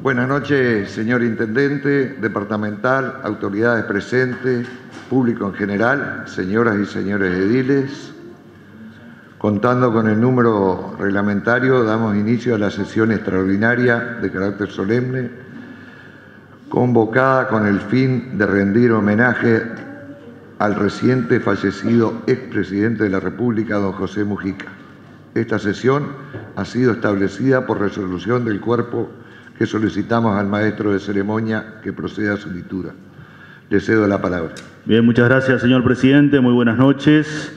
Buenas noches, señor Intendente Departamental, autoridades presentes, público en general, señoras y señores ediles. Contando con el número reglamentario, damos inicio a la sesión extraordinaria de carácter solemne, convocada con el fin de rendir homenaje al reciente fallecido expresidente de la República, don José Mujica. Esta sesión ha sido establecida por resolución del cuerpo que solicitamos al maestro de ceremonia que proceda a su lectura. Le cedo la palabra. Bien, muchas gracias, señor presidente. Muy buenas noches.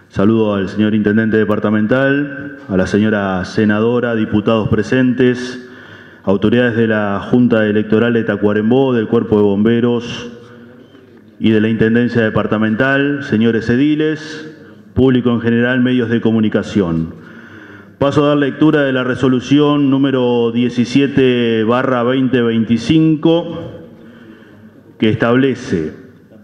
Saludo al señor intendente departamental, a la señora senadora, diputados presentes, autoridades de la Junta Electoral de Tacuarembó, del Cuerpo de Bomberos y de la Intendencia Departamental, señores ediles, público en general, medios de comunicación. Paso a dar lectura de la resolución número 17/2025, que establece: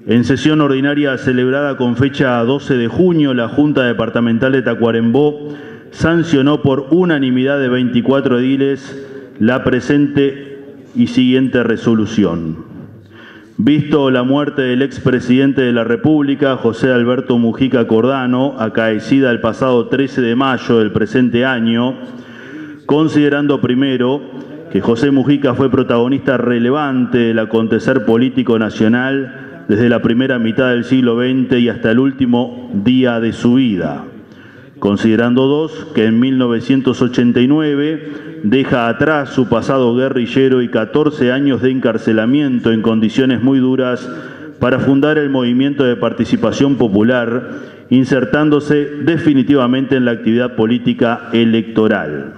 en sesión ordinaria celebrada con fecha 12 de junio, la Junta Departamental de Tacuarembó sancionó por unanimidad de 24 ediles la presente y siguiente resolución. Visto la muerte del expresidente de la República, José Alberto Mujica Cordano, acaecida el pasado 13 de mayo del presente año, considerando primero que José Mujica fue protagonista relevante del acontecer político nacional desde la primera mitad del siglo XX y hasta el último día de su vida. Considerando dos, que en 1989 deja atrás su pasado guerrillero y 14 años de encarcelamiento en condiciones muy duras para fundar el Movimiento de Participación Popular, insertándose definitivamente en la actividad política electoral.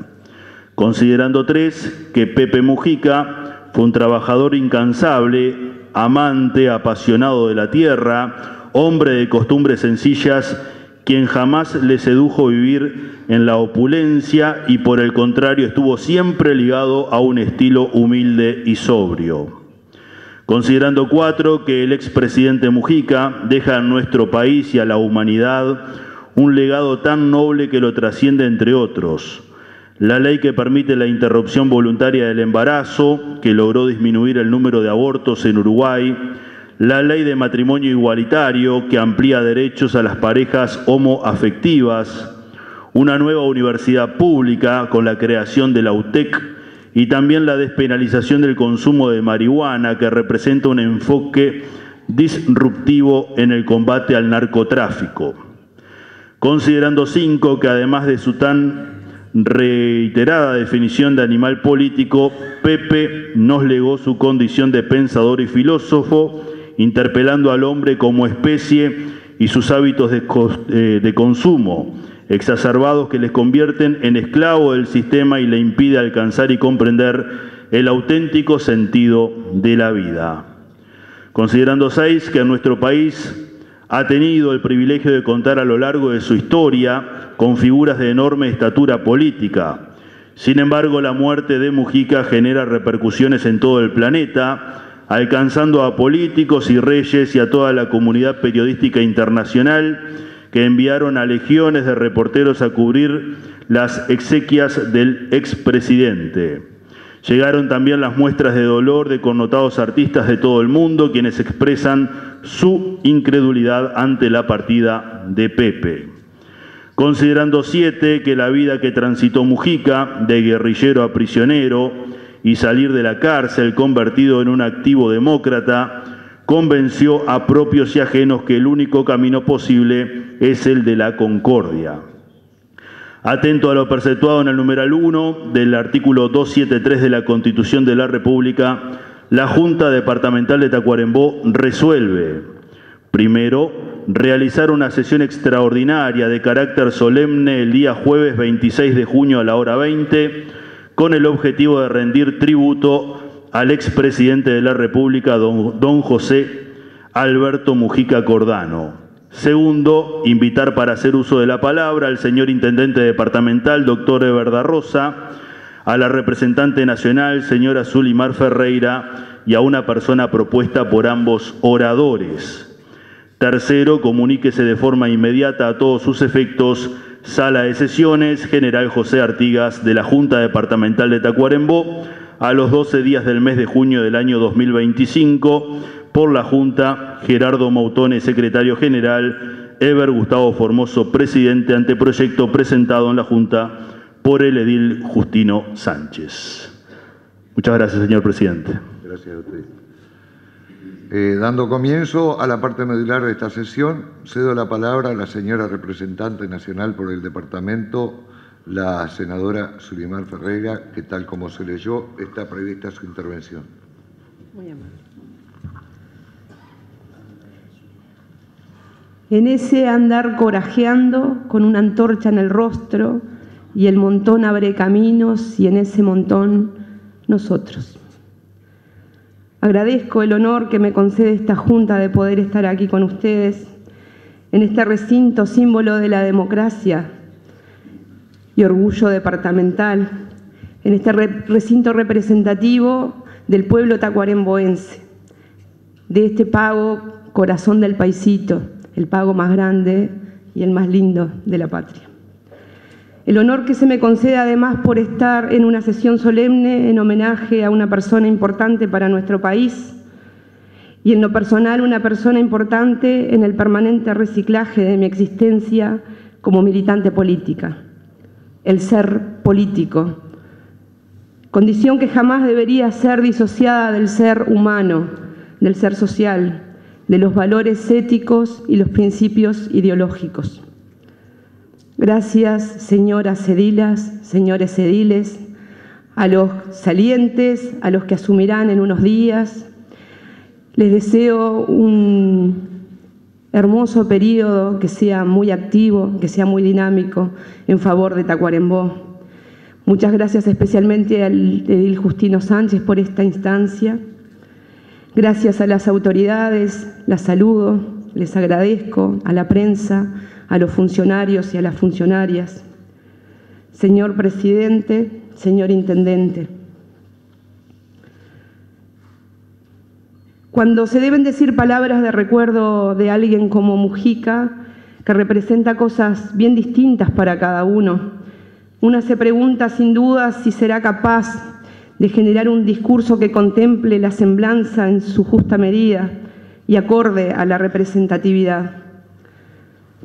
Considerando tres, que Pepe Mujica fue un trabajador incansable, amante, apasionado de la tierra, hombre de costumbres sencillas, quien jamás le sedujo vivir en la opulencia y por el contrario estuvo siempre ligado a un estilo humilde y sobrio. Considerando cuatro, que el expresidente Mujica deja a nuestro país y a la humanidad un legado tan noble que lo trasciende entre otros: la ley que permite la interrupción voluntaria del embarazo, que logró disminuir el número de abortos en Uruguay; la ley de matrimonio igualitario, que amplía derechos a las parejas homoafectivas; una nueva universidad pública con la creación de la UTEC; y también la despenalización del consumo de marihuana, que representa un enfoque disruptivo en el combate al narcotráfico. Considerando cinco, que además de su tan reiterada definición de animal político, Pepe nos legó su condición de pensador y filósofo, interpelando al hombre como especie y sus hábitos de consumo, exacerbados que les convierten en esclavo del sistema y le impide alcanzar y comprender el auténtico sentido de la vida. Considerando seis, que nuestro país ha tenido el privilegio de contar a lo largo de su historia con figuras de enorme estatura política. Sin embargo, la muerte de Mujica genera repercusiones en todo el planeta, alcanzando a políticos y reyes y a toda la comunidad periodística internacional, que enviaron a legiones de reporteros a cubrir las exequias del expresidente. Llegaron también las muestras de dolor de connotados artistas de todo el mundo, quienes expresan su incredulidad ante la partida de Pepe. Considerando siete, que la vida que transitó Mujica, de guerrillero a prisionero, y salir de la cárcel convertido en un activo demócrata, convenció a propios y ajenos que el único camino posible es el de la concordia. Atento a lo perceptuado en el numeral 1 del artículo 273 de la Constitución de la República, la Junta Departamental de Tacuarembó resuelve: primero, realizar una sesión extraordinaria de carácter solemne el día jueves 26 de junio a la hora 20, con el objetivo de rendir tributo al expresidente de la República, don José Alberto Mujica Cordano. Segundo, invitar para hacer uso de la palabra al señor Intendente Departamental, doctor Eber da Rosa, a la representante nacional, señora Zulimar Ferreira, y a una persona propuesta por ambos oradores. Tercero, comuníquese de forma inmediata a todos sus efectos Sala de Sesiones, General José Artigas de la Junta Departamental de Tacuarembó, a los 12 días del mes de junio del año 2025 por la Junta, Gerardo Mautone, secretario general, Eber Gustavo Formoso, presidente, anteproyecto presentado en la Junta por el edil Justino Sánchez. Muchas gracias, señor presidente. Gracias a usted. Dando comienzo a la parte medular de esta sesión, cedo la palabra a la señora representante nacional por el departamento, la senadora Sulimar Ferreira, que tal como se leyó, está prevista su intervención. Muy amable. En ese andar corajeando, con una antorcha en el rostro, y el montón abre caminos, y en ese montón nosotros. Agradezco el honor que me concede esta Junta de poder estar aquí con ustedes, en este recinto símbolo de la democracia y orgullo departamental, en este recinto representativo del pueblo tacuaremboense, de este pago corazón del paisito, el pago más grande y el más lindo de la patria. El honor que se me concede además por estar en una sesión solemne en homenaje a una persona importante para nuestro país y en lo personal una persona importante en el permanente reciclaje de mi existencia como militante política, el ser político, condición que jamás debería ser disociada del ser humano, del ser social, de los valores éticos y los principios ideológicos. Gracias, señoras edilas, señores ediles, a los salientes, a los que asumirán en unos días. Les deseo un hermoso periodo que sea muy activo, que sea muy dinámico en favor de Tacuarembó. Muchas gracias especialmente al edil Justino Sánchez por esta instancia. Gracias a las autoridades, las saludo, les agradezco, a la prensa, a los funcionarios y a las funcionarias. Señor presidente, señor intendente. Cuando se deben decir palabras de recuerdo de alguien como Mujica, que representa cosas bien distintas para cada uno, una se pregunta sin duda si será capaz de generar un discurso que contemple la semblanza en su justa medida y acorde a la representatividad.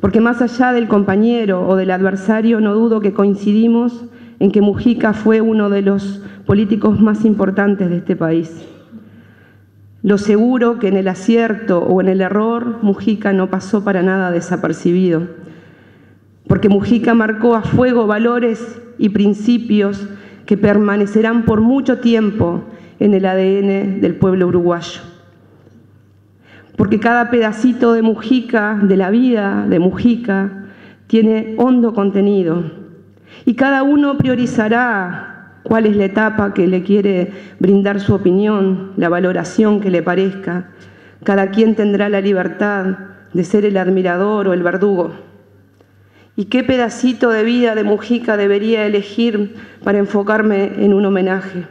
Porque más allá del compañero o del adversario, no dudo que coincidimos en que Mujica fue uno de los políticos más importantes de este país. Lo seguro que en el acierto o en el error, Mujica no pasó para nada desapercibido, porque Mujica marcó a fuego valores y principios que permanecerán por mucho tiempo en el ADN del pueblo uruguayo. Porque cada pedacito de Mujica, de la vida de Mujica, tiene hondo contenido. Y cada uno priorizará cuál es la etapa que le quiere brindar su opinión, la valoración que le parezca. Cada quien tendrá la libertad de ser el admirador o el verdugo. ¿Y qué pedacito de vida de Mujica debería elegir para enfocarme en un homenaje?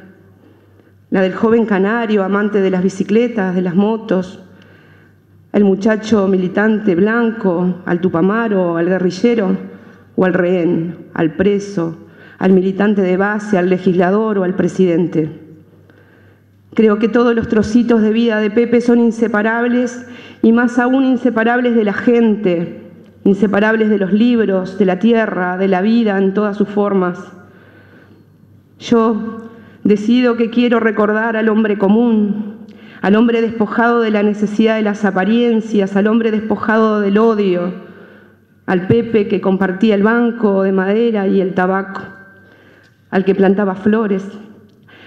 La del joven canario, amante de las bicicletas, de las motos, al muchacho militante blanco, al tupamaro, al guerrillero, o al rehén, al preso, al militante de base, al legislador o al presidente. Creo que todos los trocitos de vida de Pepe son inseparables y más aún inseparables de la gente, inseparables de los libros, de la tierra, de la vida en todas sus formas. Yo decido que quiero recordar al hombre común, al hombre despojado de la necesidad de las apariencias, al hombre despojado del odio, al Pepe que compartía el banco de madera y el tabaco, al que plantaba flores,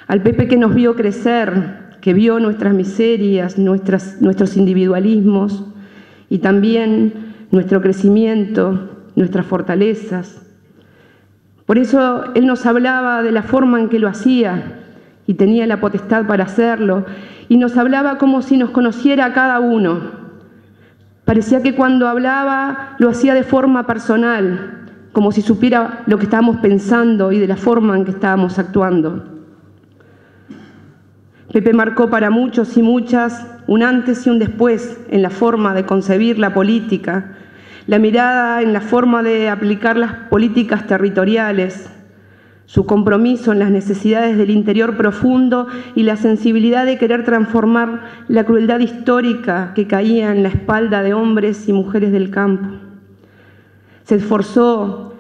al Pepe que nos vio crecer, que vio nuestras miserias, nuestros individualismos y también nuestro crecimiento, nuestras fortalezas. Por eso él nos hablaba de la forma en que lo hacía y tenía la potestad para hacerlo, y nos hablaba como si nos conociera a cada uno. Parecía que cuando hablaba lo hacía de forma personal, como si supiera lo que estábamos pensando y de la forma en que estábamos actuando. Pepe marcó para muchos y muchas un antes y un después en la forma de concebir la política, la mirada en la forma de aplicar las políticas territoriales, su compromiso en las necesidades del interior profundo y la sensibilidad de querer transformar la crueldad histórica que caía en la espalda de hombres y mujeres del campo. Se esforzó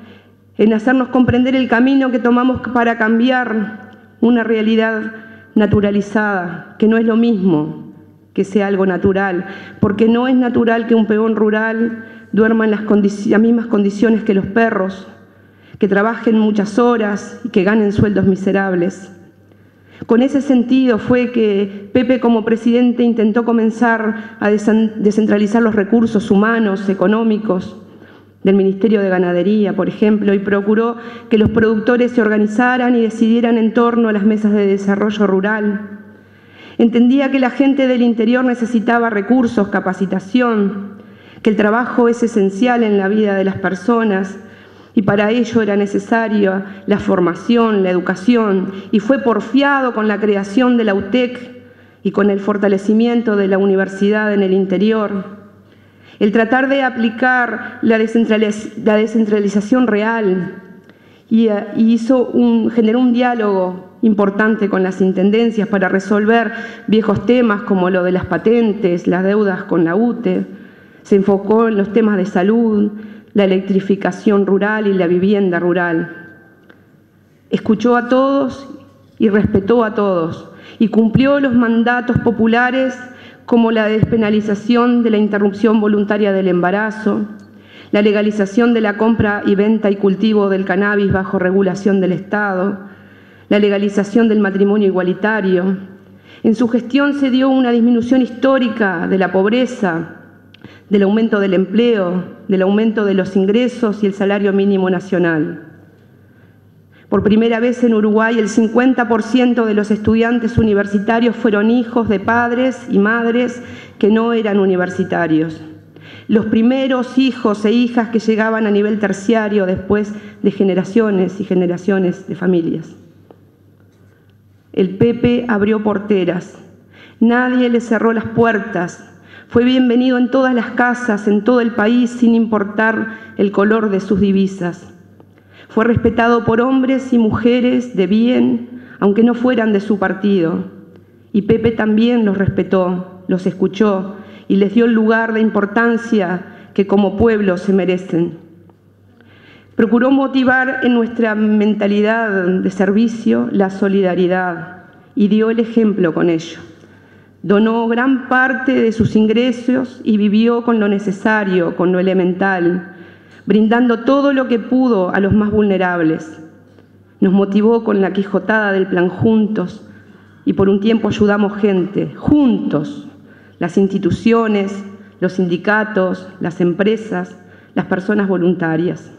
en hacernos comprender el camino que tomamos para cambiar una realidad naturalizada, que no es lo mismo que sea algo natural, porque no es natural que un peón rural duerma en las mismas condiciones que los perros, que trabajen muchas horas y que ganen sueldos miserables. Con ese sentido fue que Pepe, como presidente, intentó comenzar a descentralizar los recursos humanos, económicos, del Ministerio de Ganadería, por ejemplo, y procuró que los productores se organizaran y decidieran en torno a las mesas de desarrollo rural. Entendía que la gente del interior necesitaba recursos, capacitación, que el trabajo es esencial en la vida de las personas, y para ello era necesaria la formación, la educación, y fue porfiado con la creación de la UTEC y con el fortalecimiento de la universidad en el interior. El tratar de aplicar la descentralización real generó un diálogo importante con las intendencias para resolver viejos temas como lo de las patentes, las deudas con la UTE. Se enfocó en los temas de salud, la electrificación rural y la vivienda rural. Escuchó a todos y respetó a todos, y cumplió los mandatos populares como la despenalización de la interrupción voluntaria del embarazo, la legalización de la compra y venta y cultivo del cannabis bajo regulación del Estado, la legalización del matrimonio igualitario. En su gestión se dio una disminución histórica de la pobreza, del aumento del empleo, del aumento de los ingresos y el salario mínimo nacional. Por primera vez en Uruguay, el 50% de los estudiantes universitarios fueron hijos de padres y madres que no eran universitarios. Los primeros hijos e hijas que llegaban a nivel terciario después de generaciones y generaciones de familias. El Pepe abrió porteras. Nadie le cerró las puertas. Fue bienvenido en todas las casas, en todo el país, sin importar el color de sus divisas. Fue respetado por hombres y mujeres de bien, aunque no fueran de su partido. Y Pepe también los respetó, los escuchó y les dio el lugar de importancia que como pueblo se merecen. Procuró motivar en nuestra mentalidad de servicio la solidaridad y dio el ejemplo con ello. Donó gran parte de sus ingresos y vivió con lo necesario, con lo elemental, brindando todo lo que pudo a los más vulnerables. Nos motivó con la quijotada del plan Juntos y por un tiempo ayudamos gente, juntos, las instituciones, los sindicatos, las empresas, las personas voluntarias.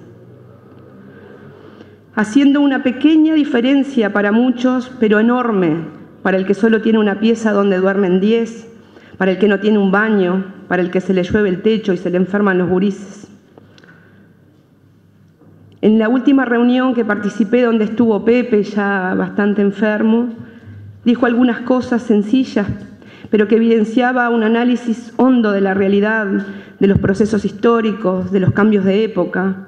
Haciendo una pequeña diferencia para muchos, pero enorme, para el que solo tiene una pieza donde duermen 10, para el que no tiene un baño, para el que se le llueve el techo y se le enferman los gurises. En la última reunión que participé, donde estuvo Pepe, ya bastante enfermo, dijo algunas cosas sencillas, pero que evidenciaba un análisis hondo de la realidad, de los procesos históricos, de los cambios de época.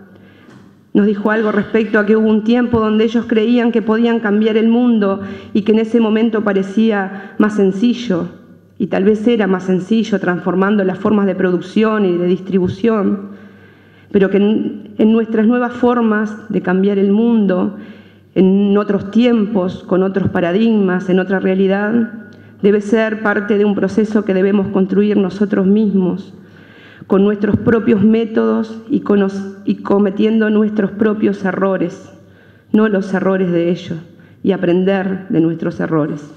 Nos dijo algo respecto a que hubo un tiempo donde ellos creían que podían cambiar el mundo y que en ese momento parecía más sencillo, y tal vez era más sencillo transformando las formas de producción y de distribución, pero que en nuestras nuevas formas de cambiar el mundo, en otros tiempos, con otros paradigmas, en otra realidad, debe ser parte de un proceso que debemos construir nosotros mismos, con nuestros propios métodos y cometiendo nuestros propios errores, no los errores de ellos, y aprender de nuestros errores.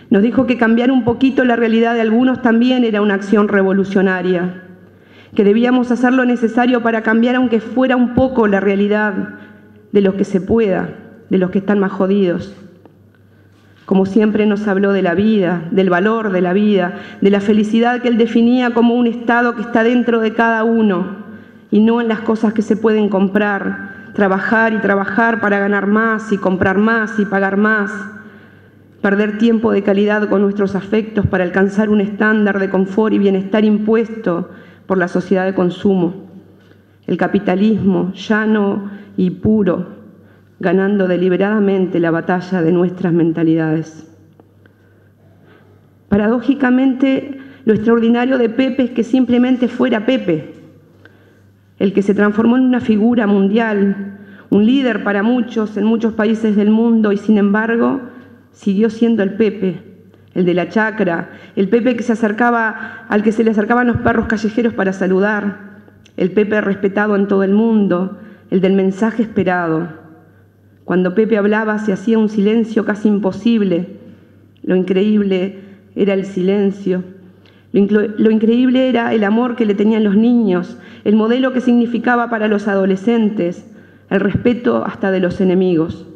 Nos dijo que cambiar un poquito la realidad de algunos también era una acción revolucionaria, que debíamos hacer lo necesario para cambiar aunque fuera un poco la realidad de los que se pueda, de los que están más jodidos. Como siempre nos habló de la vida, del valor de la vida, de la felicidad que él definía como un estado que está dentro de cada uno y no en las cosas que se pueden comprar, trabajar y trabajar para ganar más y comprar más y pagar más, perder tiempo de calidad con nuestros afectos para alcanzar un estándar de confort y bienestar impuesto por la sociedad de consumo. El capitalismo llano y puro, ganando deliberadamente la batalla de nuestras mentalidades. Paradójicamente, lo extraordinario de Pepe es que simplemente fuera Pepe, el que se transformó en una figura mundial, un líder para muchos en muchos países del mundo, y sin embargo siguió siendo el Pepe, el de la chacra, el Pepe que al que se le acercaban los perros callejeros para saludar, el Pepe respetado en todo el mundo, el del mensaje esperado. Cuando Pepe hablaba se hacía un silencio casi imposible. Lo increíble era el silencio. Lo increíble era el amor que le tenían los niños, el modelo que significaba para los adolescentes, el respeto hasta de los enemigos.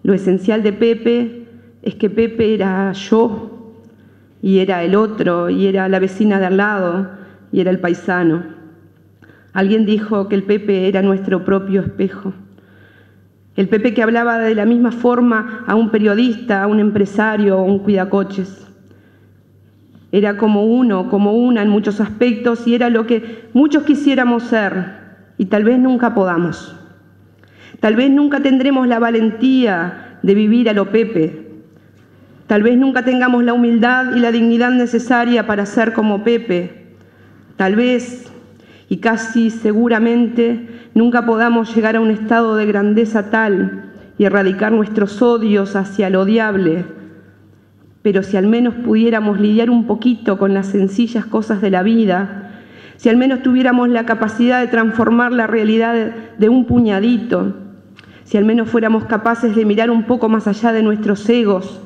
Lo esencial de Pepe es que Pepe era yo, y era el otro, y era la vecina de al lado, y era el paisano. Alguien dijo que el Pepe era nuestro propio espejo. El Pepe que hablaba de la misma forma a un periodista, a un empresario o un cuidacoches. Era como uno, como una en muchos aspectos, y era lo que muchos quisiéramos ser, y tal vez nunca podamos. Tal vez nunca tendremos la valentía de vivir a lo Pepe. Tal vez nunca tengamos la humildad y la dignidad necesaria para ser como Pepe. Tal vez, y casi seguramente, nunca podamos llegar a un estado de grandeza tal y erradicar nuestros odios hacia lo odiable. Pero si al menos pudiéramos lidiar un poquito con las sencillas cosas de la vida, si al menos tuviéramos la capacidad de transformar la realidad de un puñadito, si al menos fuéramos capaces de mirar un poco más allá de nuestros egos,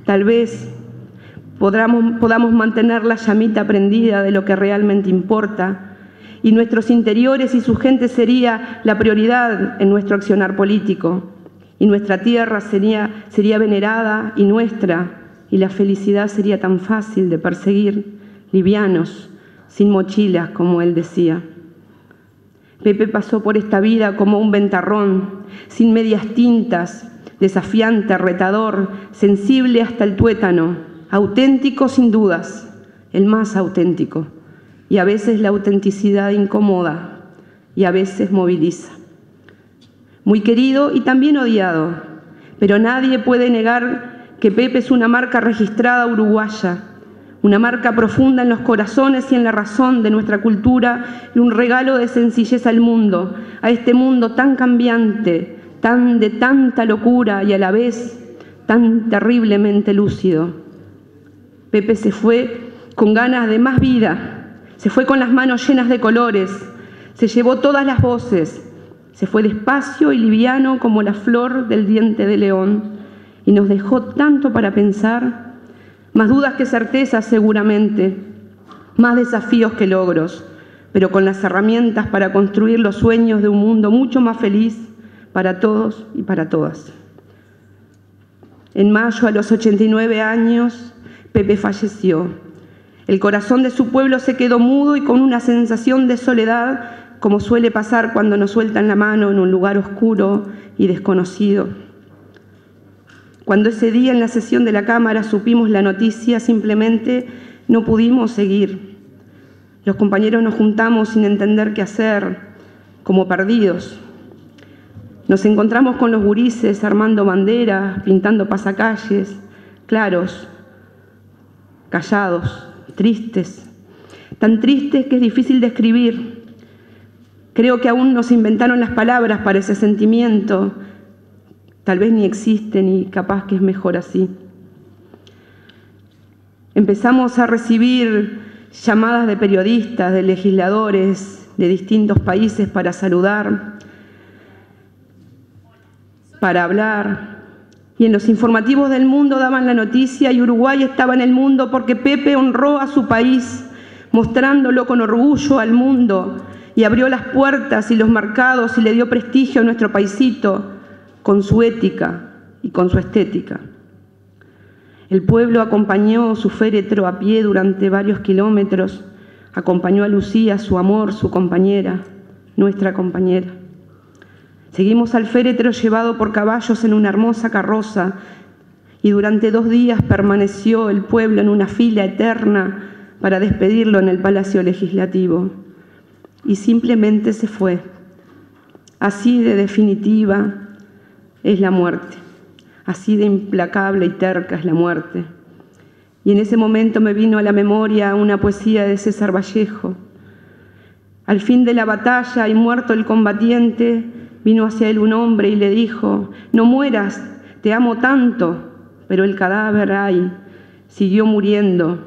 tal vez podamos mantener la llamita prendida de lo que realmente importa, y nuestros interiores y su gente sería la prioridad en nuestro accionar político, y nuestra tierra sería venerada y nuestra, y la felicidad sería tan fácil de perseguir, livianos, sin mochilas, como él decía. Pepe pasó por esta vida como un ventarrón, sin medias tintas, desafiante, retador, sensible hasta el tuétano, auténtico sin dudas, el más auténtico, y a veces la autenticidad incomoda, y a veces moviliza. Muy querido y también odiado, pero nadie puede negar que Pepe es una marca registrada uruguaya, una marca profunda en los corazones y en la razón de nuestra cultura, y un regalo de sencillez al mundo, a este mundo tan cambiante, de tanta locura y a la vez tan terriblemente lúcido. Pepe se fue con ganas de más vida, se fue con las manos llenas de colores, se llevó todas las voces, se fue despacio y liviano como la flor del diente de león, y nos dejó tanto para pensar, más dudas que certezas seguramente, más desafíos que logros, pero con las herramientas para construir los sueños de un mundo mucho más feliz para todos y para todas. En mayo, a los 89 años, Pepe falleció. El corazón de su pueblo se quedó mudo y con una sensación de soledad, como suele pasar cuando nos sueltan la mano en un lugar oscuro y desconocido. Cuando ese día en la sesión de la Cámara supimos la noticia, simplemente no pudimos seguir. Los compañeros nos juntamos sin entender qué hacer, como perdidos. Nos encontramos con los gurises armando banderas, pintando pasacalles, claros, callados, tristes, tan tristes que es difícil describir. Creo que aún no se inventaron las palabras para ese sentimiento. Tal vez ni existen y capaz que es mejor así. Empezamos a recibir llamadas de periodistas, de legisladores de distintos países para saludar, para hablar. Y en los informativos del mundo daban la noticia y Uruguay estaba en el mundo porque Pepe honró a su país, mostrándolo con orgullo al mundo, y abrió las puertas y los mercados y le dio prestigio a nuestro paisito, con su ética y con su estética. El pueblo acompañó su féretro a pie durante varios kilómetros, acompañó a Lucía, su amor, su compañera, nuestra compañera. Seguimos al féretro llevado por caballos en una hermosa carroza y durante 2 días permaneció el pueblo en una fila eterna para despedirlo en el Palacio Legislativo. Y simplemente se fue, así de definitiva, es la muerte. Así de implacable y terca es la muerte. Y en ese momento me vino a la memoria una poesía de César Vallejo. Al fin de la batalla y muerto el combatiente, vino hacia él un hombre y le dijo: no mueras, te amo tanto. Pero el cadáver, ay, siguió muriendo.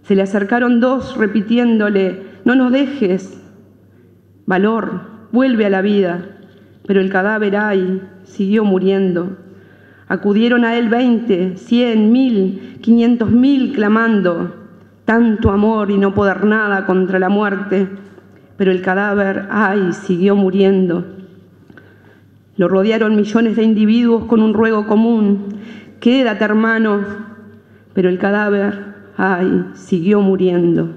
Se le acercaron dos repitiéndole: no nos dejes, valor, vuelve a la vida. Pero el cadáver, ay, siguió muriendo. Acudieron a él 20, 100, 1000, 500.000 clamando: tanto amor y no poder nada contra la muerte. Pero el cadáver, ay, siguió muriendo. Lo rodearon millones de individuos con un ruego común: quédate, hermano. Pero el cadáver, ay, siguió muriendo.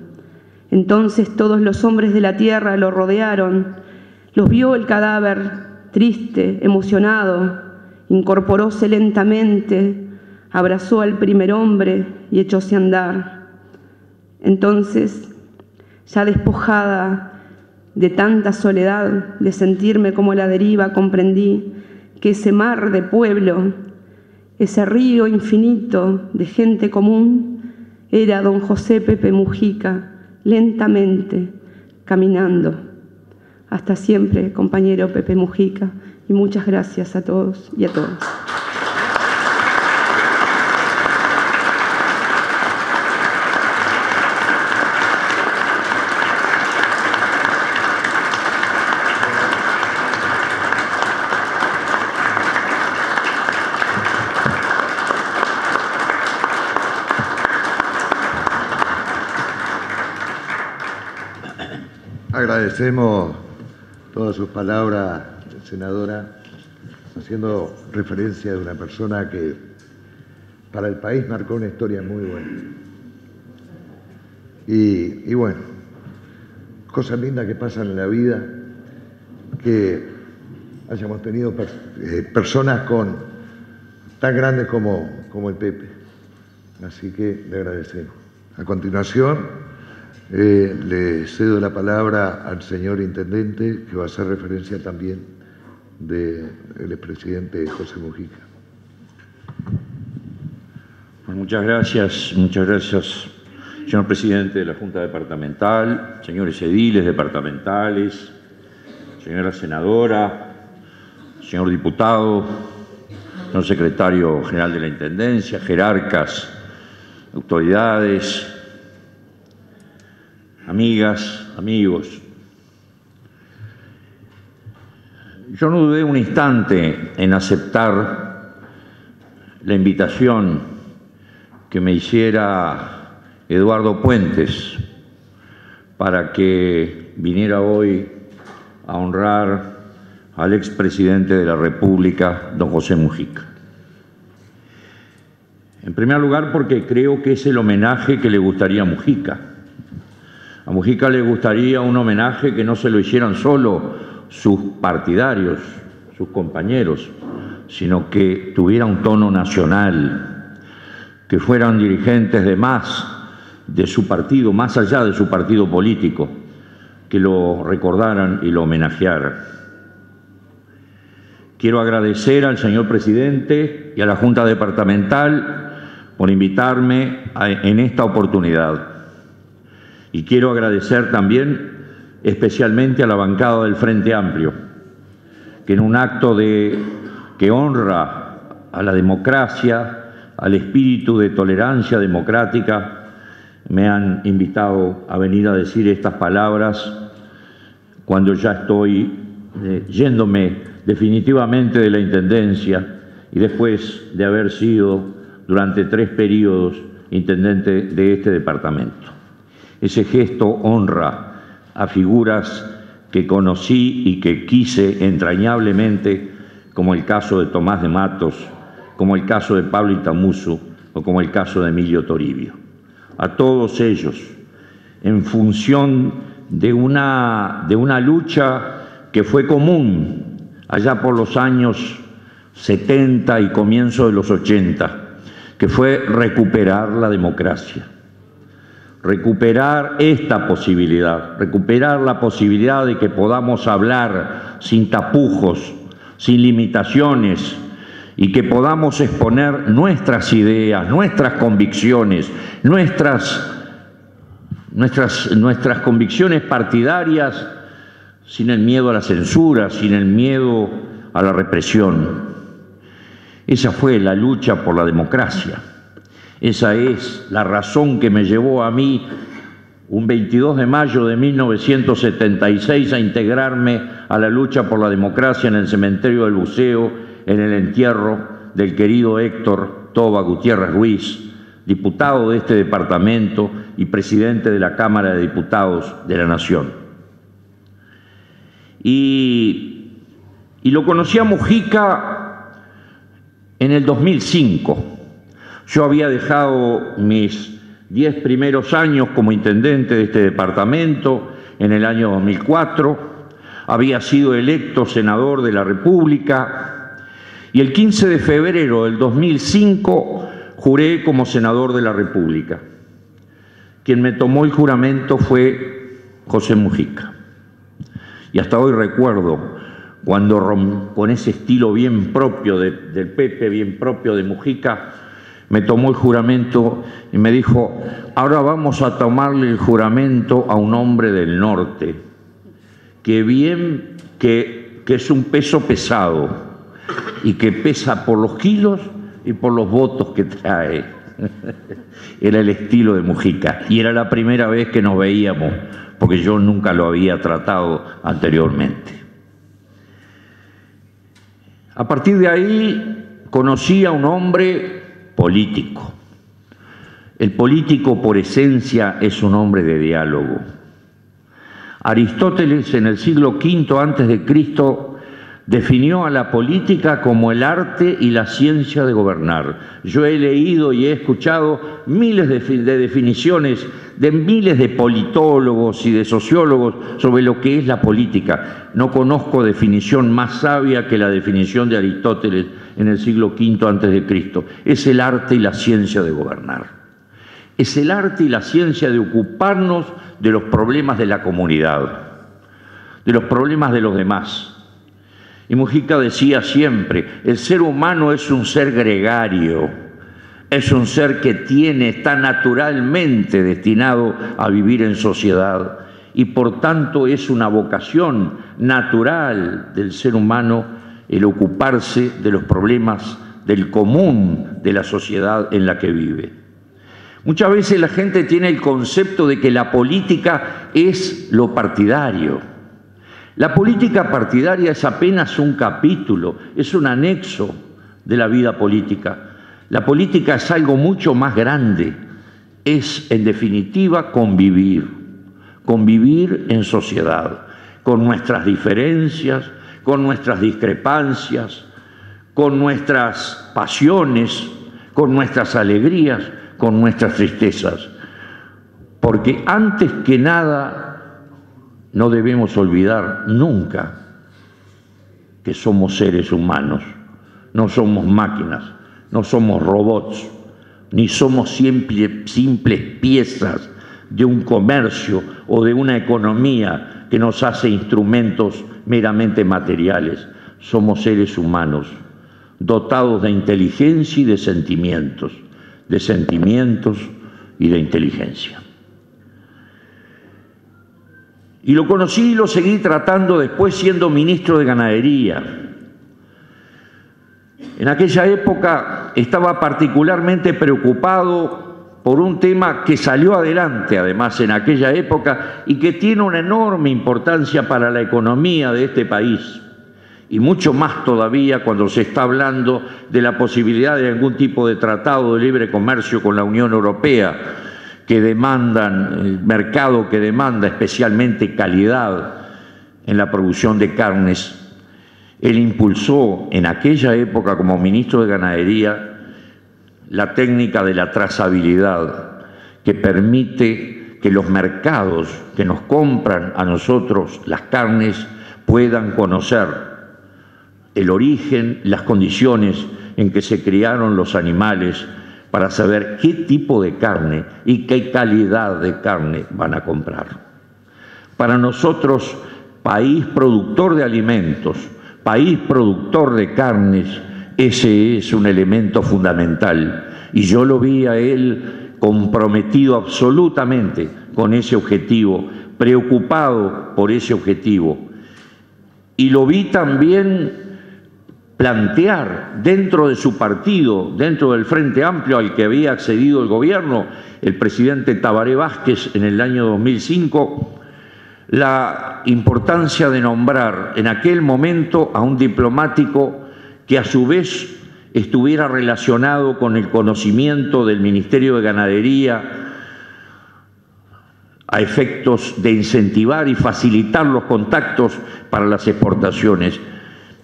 Entonces todos los hombres de la tierra lo rodearon. Los vio el cadáver, triste, emocionado. Incorporóse lentamente, abrazó al primer hombre y echóse a andar. Entonces, ya despojada de tanta soledad, de sentirme como a la deriva, comprendí que ese mar de pueblo, ese río infinito de gente común, era don José Pepe Mujica, lentamente caminando. Hasta siempre, compañero Pepe Mujica, y muchas gracias a todos y a todas. Agradecemos todas sus palabras, senadora, haciendo referencia de una persona que para el país marcó una historia muy buena. Y bueno, cosas lindas que pasan en la vida, que hayamos tenido personas tan grandes como el Pepe. Así que le agradecemos. A continuación, le cedo la palabra al señor Intendente, que va a hacer referencia también del expresidente José Mujica. Pues muchas gracias, señor Presidente de la Junta Departamental, señores ediles departamentales, señora senadora, señor diputado, señor secretario general de la Intendencia, jerarcas, autoridades, amigas, amigos. Yo no dudé un instante en aceptar la invitación que me hiciera Eduardo Puentes para que viniera hoy a honrar al expresidente de la República, don José Mujica. En primer lugar, porque creo que es el homenaje que le gustaría a Mujica. A Mujica le gustaría un homenaje que no se lo hicieran solo sus partidarios, sus compañeros, sino que tuviera un tono nacional, que fueran dirigentes de su partido, más allá de su partido político, que lo recordaran y lo homenajearan. Quiero agradecer al señor presidente y a la Junta Departamental por invitarme en esta oportunidad. Y quiero agradecer también especialmente a la bancada del Frente Amplio, que en un acto que honra a la democracia, al espíritu de tolerancia democrática, me han invitado a venir a decir estas palabras cuando ya estoy yéndome definitivamente de la Intendencia y después de haber sido durante 3 periodos intendente de este departamento. Ese gesto honra a figuras que conocí y que quise entrañablemente, como el caso de Tomás de Matos, como el caso de Pablo Itamuzu o como el caso de Emilio Toribio. A todos ellos, en función de una lucha que fue común allá por los años 70 y comienzo de los 80, que fue recuperar la democracia. Recuperar esta posibilidad, recuperar la posibilidad de que podamos hablar sin tapujos, sin limitaciones, y que podamos exponer nuestras ideas, nuestras convicciones, nuestras convicciones partidarias, sin el miedo a la censura, sin el miedo a la represión. Esa fue la lucha por la democracia. Esa es la razón que me llevó a mí, un 22 de mayo de 1976, a integrarme a la lucha por la democracia en el cementerio del Buceo, en el entierro del querido Héctor Toba Gutiérrez Ruiz, diputado de este departamento y presidente de la Cámara de Diputados de la Nación. Y lo conocí a Mujica en el 2005. Yo había dejado mis 10 primeros años como intendente de este departamento en el año 2004, había sido electo senador de la República y el 15 de febrero del 2005 juré como senador de la República. Quien me tomó el juramento fue José Mujica. Y hasta hoy recuerdo cuando, con ese estilo bien propio del Pepe, bien propio de Mujica, me tomó el juramento y me dijo: ahora vamos a tomarle el juramento a un hombre del norte, que es un peso pesado y que pesa por los kilos y por los votos que trae. Era el estilo de Mujica y era la primera vez que nos veíamos, porque yo nunca lo había tratado anteriormente. A partir de ahí conocí a un hombre político. El político por esencia es un hombre de diálogo. Aristóteles en el siglo V a.C. definió a la política como el arte y la ciencia de gobernar. Yo he leído y he escuchado miles de definiciones de miles de politólogos y de sociólogos sobre lo que es la política. No conozco definición más sabia que la definición de Aristóteles en el siglo V a.C. Es el arte y la ciencia de gobernar. Es el arte y la ciencia de ocuparnos de los problemas de la comunidad, de los problemas de los demás. Y Mujica decía siempre: el ser humano es un ser gregario, es un ser que está naturalmente destinado a vivir en sociedad y por tanto es una vocación natural del ser humano el ocuparse de los problemas del común de la sociedad en la que vive. Muchas veces la gente tiene el concepto de que la política es lo partidario. La política partidaria es apenas un capítulo, es un anexo de la vida política. La política es algo mucho más grande, es en definitiva convivir en sociedad, con nuestras diferencias, con nuestras discrepancias, con nuestras pasiones, con nuestras alegrías, con nuestras tristezas. Porque antes que nada, no debemos olvidar nunca que somos seres humanos, no somos máquinas, no somos robots, ni somos simples piezas de un comercio o de una economía que nos hace instrumentos meramente materiales. Somos seres humanos, dotados de inteligencia y de sentimientos y de inteligencia. Y lo conocí y lo seguí tratando después siendo ministro de Ganadería. En aquella época estaba particularmente preocupado por un tema que salió adelante además en aquella época y que tiene una enorme importancia para la economía de este país. Y mucho más todavía cuando se está hablando de la posibilidad de algún tipo de tratado de libre comercio con la Unión Europea, que demandan, el mercado que demanda especialmente calidad en la producción de carnes. Él impulsó en aquella época como ministro de Ganadería la técnica de la trazabilidad, que permite que los mercados que nos compran a nosotros las carnes puedan conocer el origen, las condiciones en que se criaron los animales, para saber qué tipo de carne y qué calidad de carne van a comprar. Para nosotros, país productor de alimentos, país productor de carnes, ese es un elemento fundamental. Y yo lo vi a él comprometido absolutamente con ese objetivo, preocupado por ese objetivo. Y lo vi también plantear dentro de su partido, dentro del Frente Amplio al que había accedido el gobierno, el presidente Tabaré Vázquez en el año 2005, la importancia de nombrar en aquel momento a un diplomático que a su vez estuviera relacionado con el conocimiento del Ministerio de Ganadería a efectos de incentivar y facilitar los contactos para las exportaciones.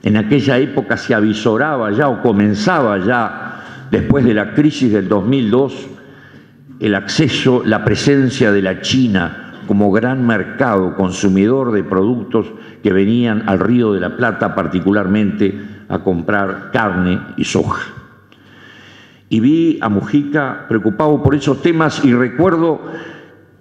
En aquella época se avisoraba ya o comenzaba ya, después de la crisis del 2002, el acceso, la presencia de la China como gran mercado consumidor de productos que venían al Río de la Plata particularmente a comprar carne y soja. Y vi a Mujica preocupado por esos temas y recuerdo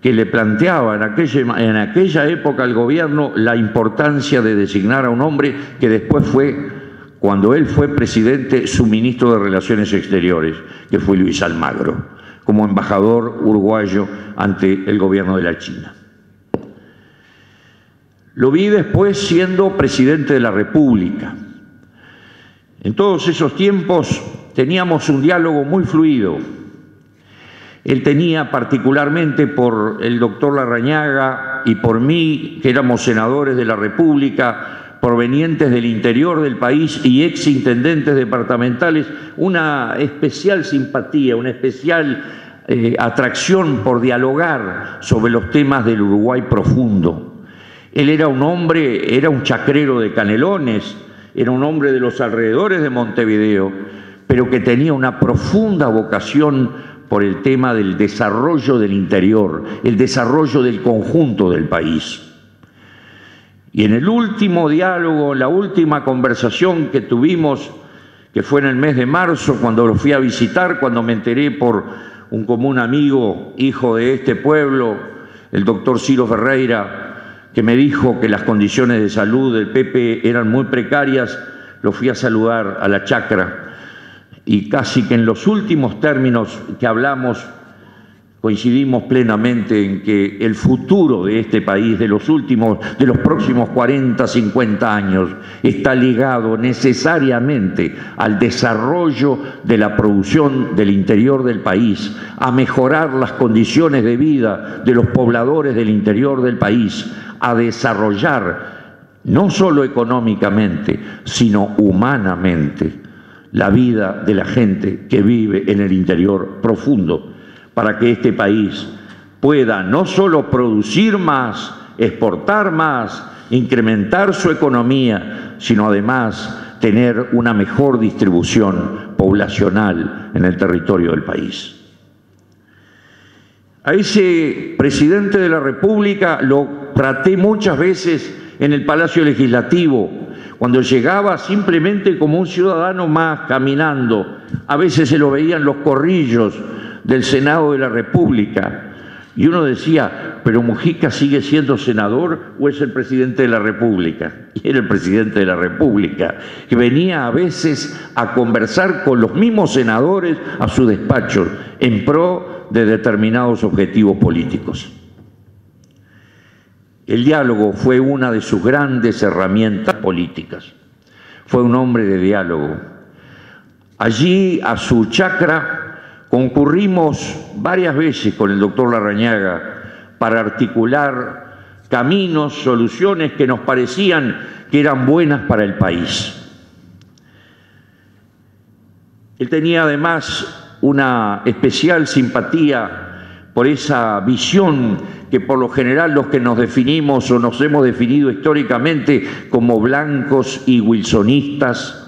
que le planteaba en aquella época al gobierno la importancia de designar a un hombre que después fue, cuando él fue presidente, su ministro de Relaciones Exteriores, que fue Luis Almagro, como embajador uruguayo ante el gobierno de la China. Lo vi después siendo presidente de la República. En todos esos tiempos teníamos un diálogo muy fluido. Él tenía particularmente por el doctor Larrañaga y por mí, que éramos senadores de la República, provenientes del interior del país y exintendentes departamentales, una especial simpatía, una especial atracción por dialogar sobre los temas del Uruguay profundo. Él era un hombre, era un chacrero de Canelones, era un hombre de los alrededores de Montevideo, pero que tenía una profunda vocación por el tema del desarrollo del interior, el desarrollo del conjunto del país. Y en el último diálogo, la última conversación que tuvimos, que fue en el mes de marzo, cuando lo fui a visitar, cuando me enteré por un común amigo, hijo de este pueblo, el doctor Ciro Ferreira, que me dijo que las condiciones de salud del Pepe eran muy precarias, lo fui a saludar a la chacra. Y casi que en los últimos términos que hablamos coincidimos plenamente en que el futuro de este país, de los próximos 40, 50 años, está ligado necesariamente al desarrollo de la producción del interior del país, a mejorar las condiciones de vida de los pobladores del interior del país, a desarrollar no solo económicamente, sino humanamente la vida de la gente que vive en el interior profundo, para que este país pueda no solo producir más, exportar más, incrementar su economía, sino además tener una mejor distribución poblacional en el territorio del país. A ese presidente de la República lo traté muchas veces en el Palacio Legislativo, cuando llegaba simplemente como un ciudadano más caminando. A veces se lo veían los corrillos del Senado de la República y uno decía, ¿pero Mujica sigue siendo senador o es el presidente de la República? Y era el presidente de la República, que venía a veces a conversar con los mismos senadores a su despacho en pro de determinados objetivos políticos. El diálogo fue una de sus grandes herramientas políticas. Fue un hombre de diálogo. Allí, a su chacra, concurrimos varias veces con el doctor Larrañaga para articular caminos, soluciones que nos parecían que eran buenas para el país. Él tenía además una especial simpatía por esa visión que por lo general los que nos definimos o nos hemos definido históricamente como blancos y wilsonistas.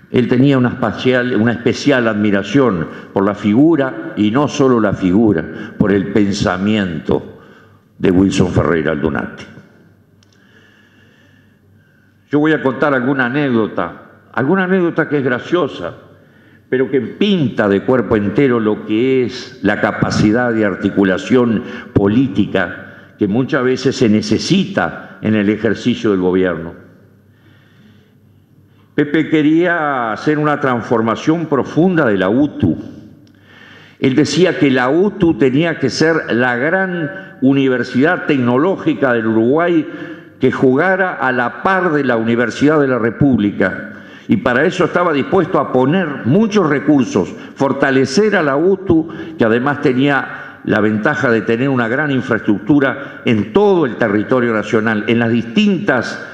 Él tenía una especial admiración por la figura, y no solo la figura, por el pensamiento de Wilson Ferreira Aldunate. Yo voy a contar alguna anécdota que es graciosa, pero que pinta de cuerpo entero lo que es la capacidad de articulación política que muchas veces se necesita en el ejercicio del gobierno. Pepe quería hacer una transformación profunda de la UTU. Él decía que la UTU tenía que ser la gran universidad tecnológica del Uruguay que jugara a la par de la Universidad de la República. Y para eso estaba dispuesto a poner muchos recursos, fortalecer a la UTU, que además tenía la ventaja de tener una gran infraestructura en todo el territorio nacional, en las distintas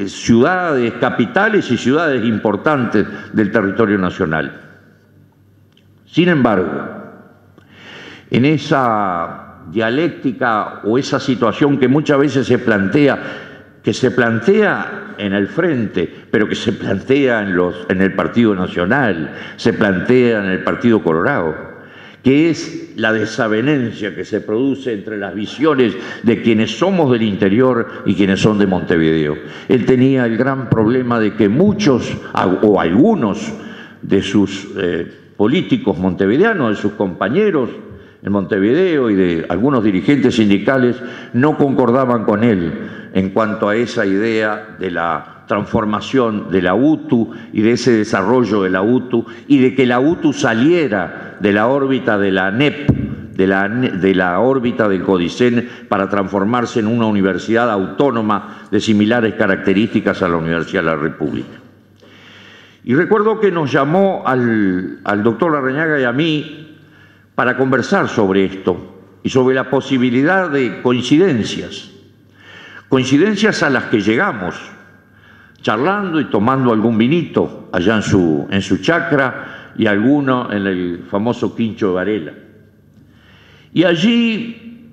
ciudades, capitales y ciudades importantes del territorio nacional. Sin embargo, en esa dialéctica o esa situación que muchas veces se plantea en el frente, pero que se plantea en el Partido Nacional, se plantea en el Partido Colorado, que es la desavenencia que se produce entre las visiones de quienes somos del interior y quienes son de Montevideo. Él tenía el gran problema de que muchos o algunos de sus políticos montevideanos, de sus compañeros en Montevideo y de algunos dirigentes sindicales no concordaban con él en cuanto a esa idea de la transformación de la UTU y de ese desarrollo de la UTU y de que la UTU saliera de la órbita de la ANEP, de la órbita del CODICEN, para transformarse en una universidad autónoma de similares características a la Universidad de la República. Y recuerdo que nos llamó al doctor Larrañaga y a mí para conversar sobre esto y sobre la posibilidad de coincidencias a las que llegamos, charlando y tomando algún vinito allá en su chacra y alguno en el famoso Quincho de Varela. Y allí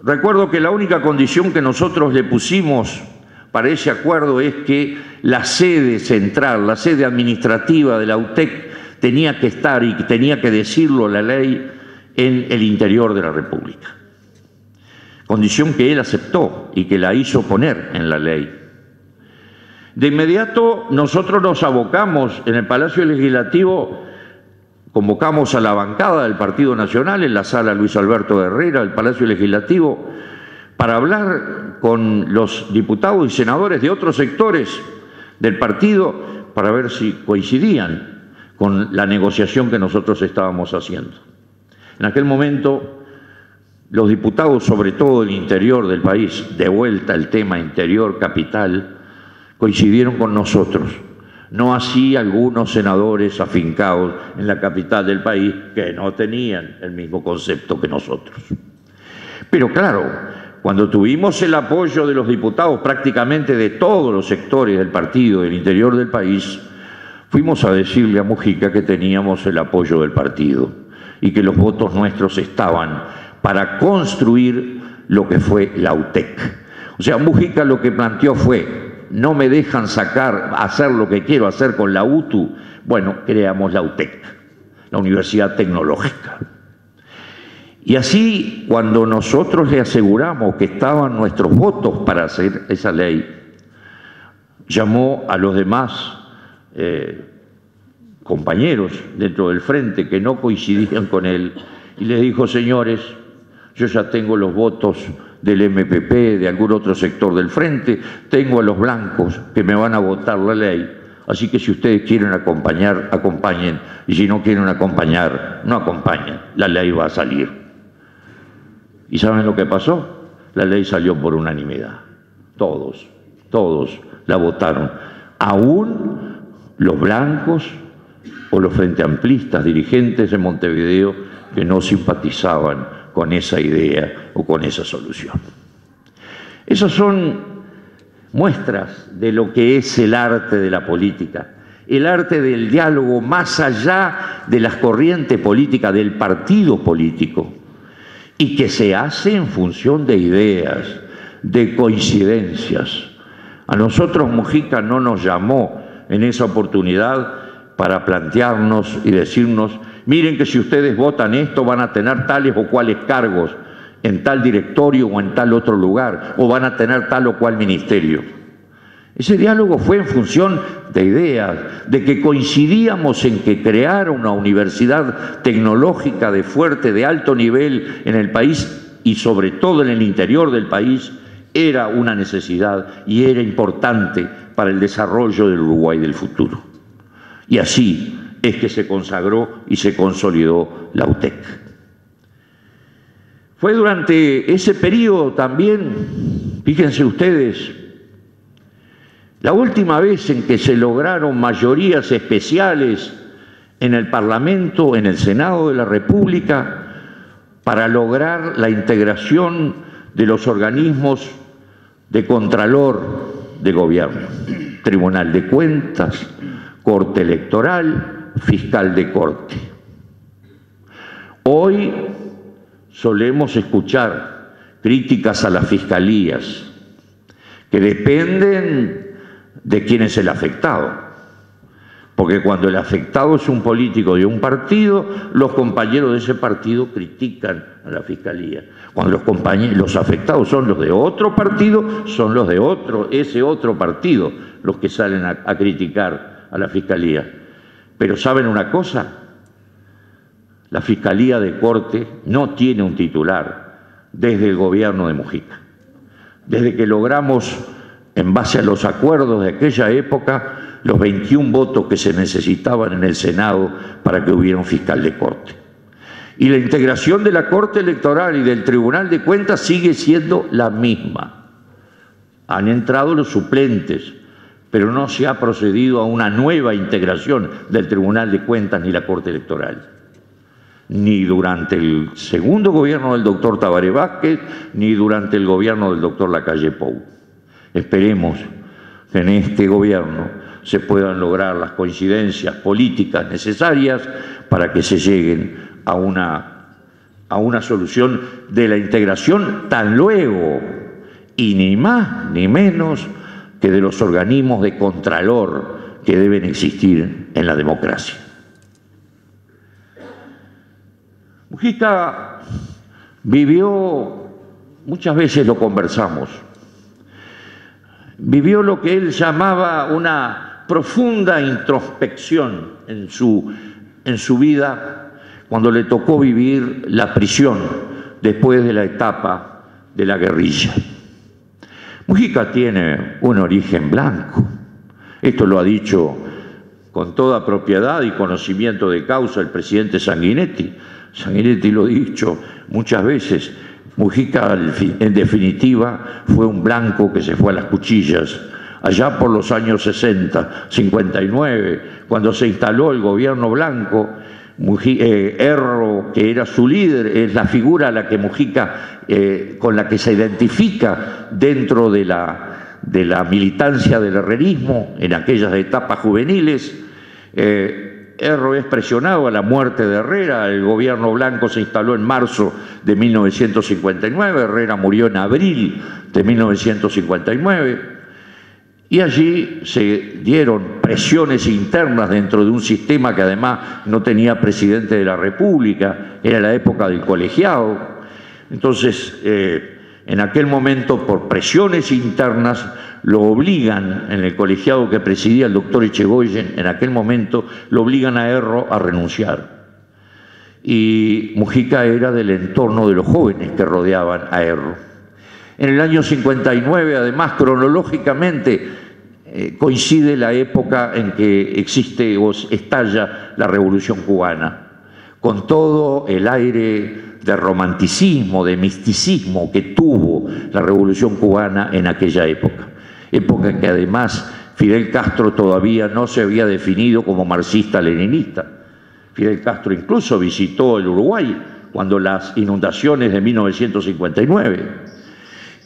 recuerdo que la única condición que nosotros le pusimos para ese acuerdo es que la sede central, la sede administrativa de la UTEC tenía que estar, y tenía que decirlo la ley, en el interior de la República. Condición que él aceptó y que la hizo poner en la ley. De inmediato nosotros nos abocamos en el Palacio Legislativo, convocamos a la bancada del Partido Nacional en la sala Luis Alberto Herrera del Palacio Legislativo para hablar con los diputados y senadores de otros sectores del partido para ver si coincidían con la negociación que nosotros estábamos haciendo. En aquel momento, los diputados, sobre todo del interior del país, de vuelta al tema interior, capital, coincidieron con nosotros. No así algunos senadores afincados en la capital del país que no tenían el mismo concepto que nosotros. Pero claro, cuando tuvimos el apoyo de los diputados prácticamente de todos los sectores del partido del interior del país, fuimos a decirle a Mujica que teníamos el apoyo del partido y que los votos nuestros estaban para construir lo que fue la UTEC. O sea, Mujica lo que planteó fue: no me dejan hacer lo que quiero hacer con la UTU, bueno, creamos la UTEC, la Universidad Tecnológica. Y así, cuando nosotros le aseguramos que estaban nuestros votos para hacer esa ley, llamó a los demás compañeros dentro del frente que no coincidían con él y les dijo: señores, yo ya tengo los votos del MPP, de algún otro sector del frente, tengo a los blancos que me van a votar la ley, así que si ustedes quieren acompañar, acompañen, y si no quieren acompañar, no acompañen, la ley va a salir. ¿Y saben lo que pasó? La ley salió por unanimidad. Todos la votaron. Aún los blancos o los frente amplistas, dirigentes de Montevideo, que no simpatizaban con esa idea o con esa solución. Esas son muestras de lo que es el arte de la política, el arte del diálogo más allá de las corrientes políticas, del partido político, y que se hace en función de ideas, de coincidencias. A nosotros Mujica no nos llamó en esa oportunidad para plantearnos y decirnos: miren que si ustedes votan esto van a tener tales o cuales cargos en tal directorio o en tal otro lugar, o van a tener tal o cual ministerio. Ese diálogo fue en función de ideas, de que coincidíamos en que crear una universidad tecnológica de alto nivel en el país y sobre todo en el interior del país era una necesidad y era importante para el desarrollo del Uruguay del futuro. Y así es que se consagró y se consolidó la UTEC. Fue durante ese periodo también, fíjense ustedes, la última vez en que se lograron mayorías especiales en el Parlamento, en el Senado de la República, para lograr la integración de los organismos de contralor de gobierno, Tribunal de Cuentas, Corte Electoral, Fiscal de Corte. Hoy solemos escuchar críticas a las fiscalías, que dependen de quién es el afectado. Porque cuando el afectado es un político de un partido, los compañeros de ese partido critican a la fiscalía. Cuando los afectados son los de otro partido, son los de ese otro partido los que salen a criticar a la fiscalía. Pero ¿saben una cosa? La Fiscalía de Corte no tiene un titular desde el gobierno de Mujica. Desde que logramos, en base a los acuerdos de aquella época, los 21 votos que se necesitaban en el Senado para que hubiera un fiscal de Corte. Y la integración de la Corte Electoral y del Tribunal de Cuentas sigue siendo la misma. Han entrado los suplentes, pero no se ha procedido a una nueva integración del Tribunal de Cuentas ni la Corte Electoral. Ni durante el segundo gobierno del doctor Tabaré Vázquez, ni durante el gobierno del doctor Lacalle Pou. Esperemos que en este gobierno se puedan lograr las coincidencias políticas necesarias para que se lleguen a una solución de la integración tan luego, y ni más ni menos que de los organismos de contralor que deben existir en la democracia. Mujica vivió, muchas veces lo conversamos, vivió lo que él llamaba una profunda introspección en su vida cuando le tocó vivir la prisión después de la etapa de la guerrilla. Mujica tiene un origen blanco. Esto lo ha dicho con toda propiedad y conocimiento de causa el presidente Sanguinetti. Sanguinetti lo ha dicho muchas veces. Mujica, en definitiva, fue un blanco que se fue a las cuchillas. Allá por los años 60, 59, cuando se instaló el gobierno blanco, Erro, que era su líder, es la figura a la que Mujica, con la que se identifica dentro de la militancia del herrerismo en aquellas etapas juveniles. Erro es presionado a la muerte de Herrera. El gobierno blanco se instaló en marzo de 1959, Herrera murió en abril de 1959. Y allí se dieron presiones internas dentro de un sistema que además no tenía presidente de la República, era la época del colegiado. Entonces, en aquel momento, por presiones internas, lo obligan, en el colegiado que presidía el doctor Echegoyen, en aquel momento, lo obligan a Erro a renunciar. Y Mujica era del entorno de los jóvenes que rodeaban a Erro. En el año 59, además, cronológicamente, coincide la época en que existe o estalla la Revolución Cubana, con todo el aire de romanticismo, de misticismo que tuvo la Revolución Cubana en aquella época. Época en que además Fidel Castro todavía no se había definido como marxista-leninista. Fidel Castro incluso visitó el Uruguay cuando las inundaciones de 1959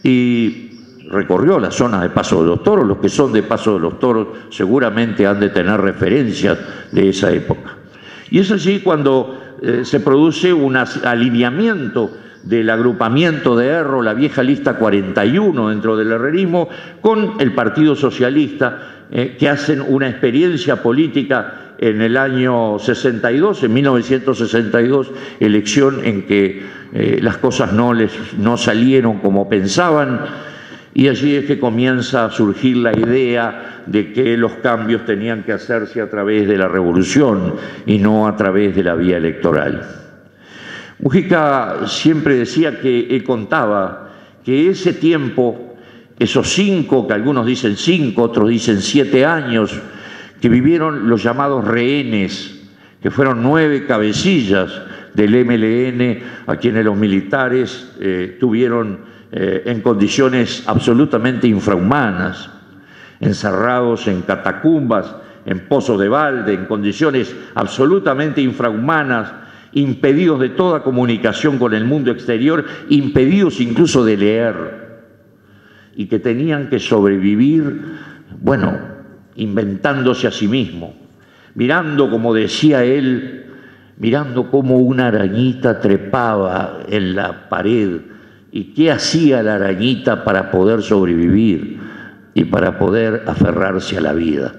y recorrió las zonas de Paso de los Toros. Los que son de Paso de los Toros seguramente han de tener referencias de esa época. Y es allí cuando se produce un alineamiento del agrupamiento de Erro, la vieja lista 41 dentro del herrerismo, con el Partido Socialista, que hacen una experiencia política en el año 62, en 1962, elección en que las cosas no salieron como pensaban, y allí es que comienza a surgir la idea de que los cambios tenían que hacerse a través de la revolución y no a través de la vía electoral. Mujica siempre decía que él contaba que ese tiempo esos 5, que algunos dicen 5, otros dicen 7 años, que vivieron los llamados rehenes, que fueron 9 cabecillas del MLN, a quienes los militares tuvieron en condiciones absolutamente infrahumanas, encerrados en catacumbas, en pozos de balde, en condiciones absolutamente infrahumanas, impedidos de toda comunicación con el mundo exterior, impedidos incluso de leer, y que tenían que sobrevivir, bueno, inventándose a sí mismos, mirando, como decía él, mirando cómo una arañita trepaba en la pared y qué hacía la arañita para poder sobrevivir y para poder aferrarse a la vida.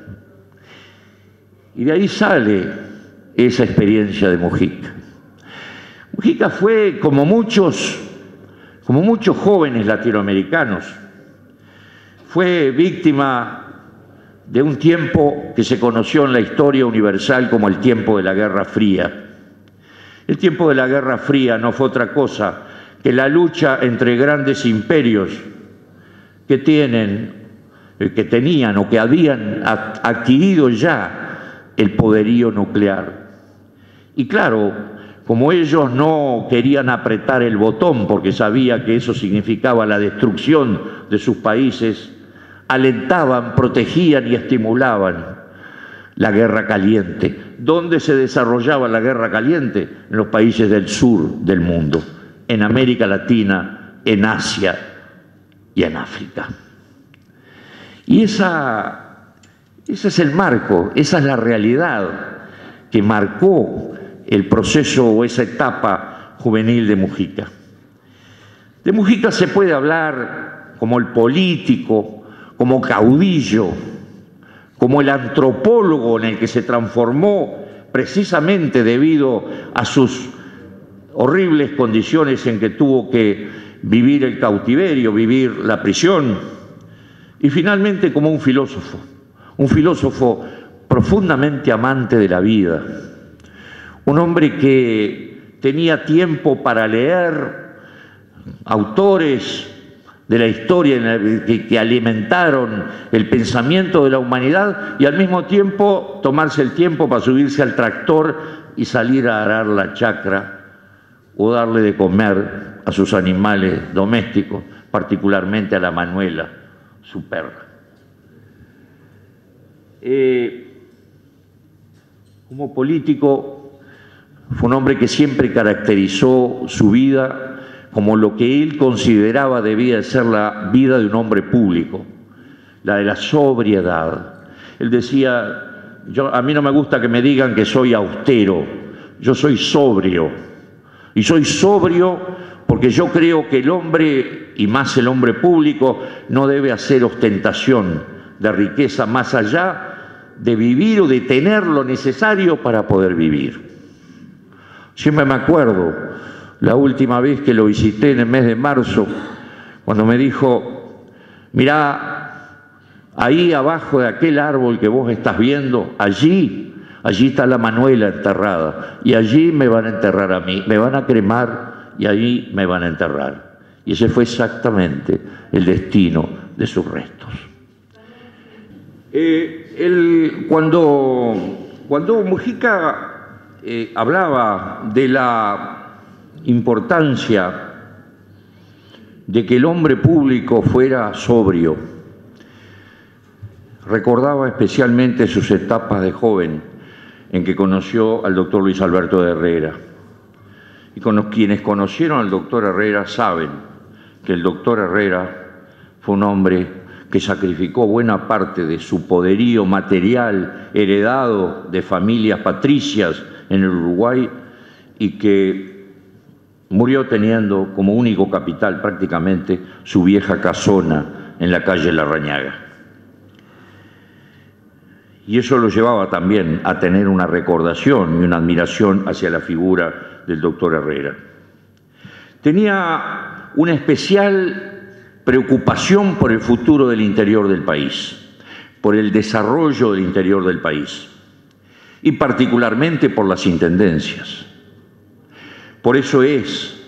Y de ahí sale esa experiencia de Mujica. Mujica fue, como muchos jóvenes latinoamericanos, fue víctima de un tiempo que se conoció en la historia universal como el tiempo de la Guerra Fría. El tiempo de la Guerra Fría no fue otra cosa que la lucha entre grandes imperios que tenían o que habían adquirido ya el poderío nuclear. Y claro, como ellos no querían apretar el botón porque sabía que eso significaba la destrucción de sus países, alentaban, protegían y estimulaban la guerra caliente. ¿Dónde se desarrollaba la guerra caliente? En los países del sur del mundo, en América Latina, en Asia y en África. Y ese es el marco, esa es la realidad que marcó el proceso o esa etapa juvenil de Mujica. De Mujica se puede hablar como el político, como caudillo, como el antropólogo en el que se transformó precisamente debido a sus horribles condiciones en que tuvo que vivir el cautiverio, vivir la prisión, y finalmente como un filósofo profundamente amante de la vida, un hombre que tenía tiempo para leer autores de la historia que alimentaron el pensamiento de la humanidad y al mismo tiempo tomarse el tiempo para subirse al tractor y salir a arar la chacra o darle de comer a sus animales domésticos, particularmente a la Manuela, su perra. Como político, fue un hombre que siempre caracterizó su vida como lo que él consideraba debía ser la vida de un hombre público, la de la sobriedad. Él decía, a mí no me gusta que me digan que soy austero, yo soy sobrio. Y soy sobrio porque yo creo que el hombre, y más el hombre público, no debe hacer ostentación de riqueza más allá de vivir o de tener lo necesario para poder vivir. Siempre me acuerdo la última vez que lo visité en el mes de marzo, cuando me dijo, mirá, ahí abajo de aquel árbol que vos estás viendo, allí está la Manuela enterrada, y allí me van a enterrar a mí, me van a cremar y allí me van a enterrar. Y ese fue exactamente el destino de sus restos. Cuando Mujica hablaba de la importancia de que el hombre público fuera sobrio, recordaba especialmente sus etapas de joven en que conoció al doctor Luis Alberto de Herrera. Y quienes conocieron al doctor Herrera saben que el doctor Herrera fue un hombre que sacrificó buena parte de su poderío material heredado de familias patricias en el Uruguay y que murió teniendo como único capital prácticamente su vieja casona en la calle Larrañaga. Y eso lo llevaba también a tener una recordación y una admiración hacia la figura del doctor Herrera. Tenía una especial preocupación por el futuro del interior del país, por el desarrollo del interior del país y particularmente por las intendencias. Por eso es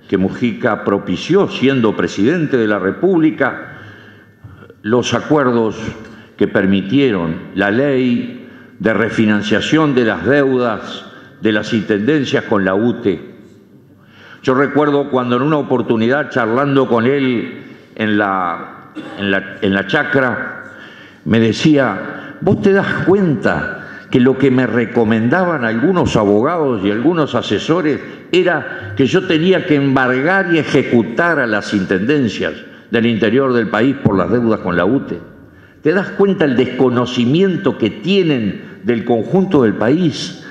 que Mujica propició, siendo presidente de la República, los acuerdos que permitieron la ley de refinanciación de las deudas de las intendencias con la UTE. Yo recuerdo cuando en una oportunidad charlando con él en la chacra, me decía, ¿vos te das cuenta que lo que me recomendaban algunos abogados y algunos asesores era que yo tenía que embargar y ejecutar a las intendencias del interior del país por las deudas con la UTE? ¿Te das cuenta el desconocimiento que tienen del conjunto del país?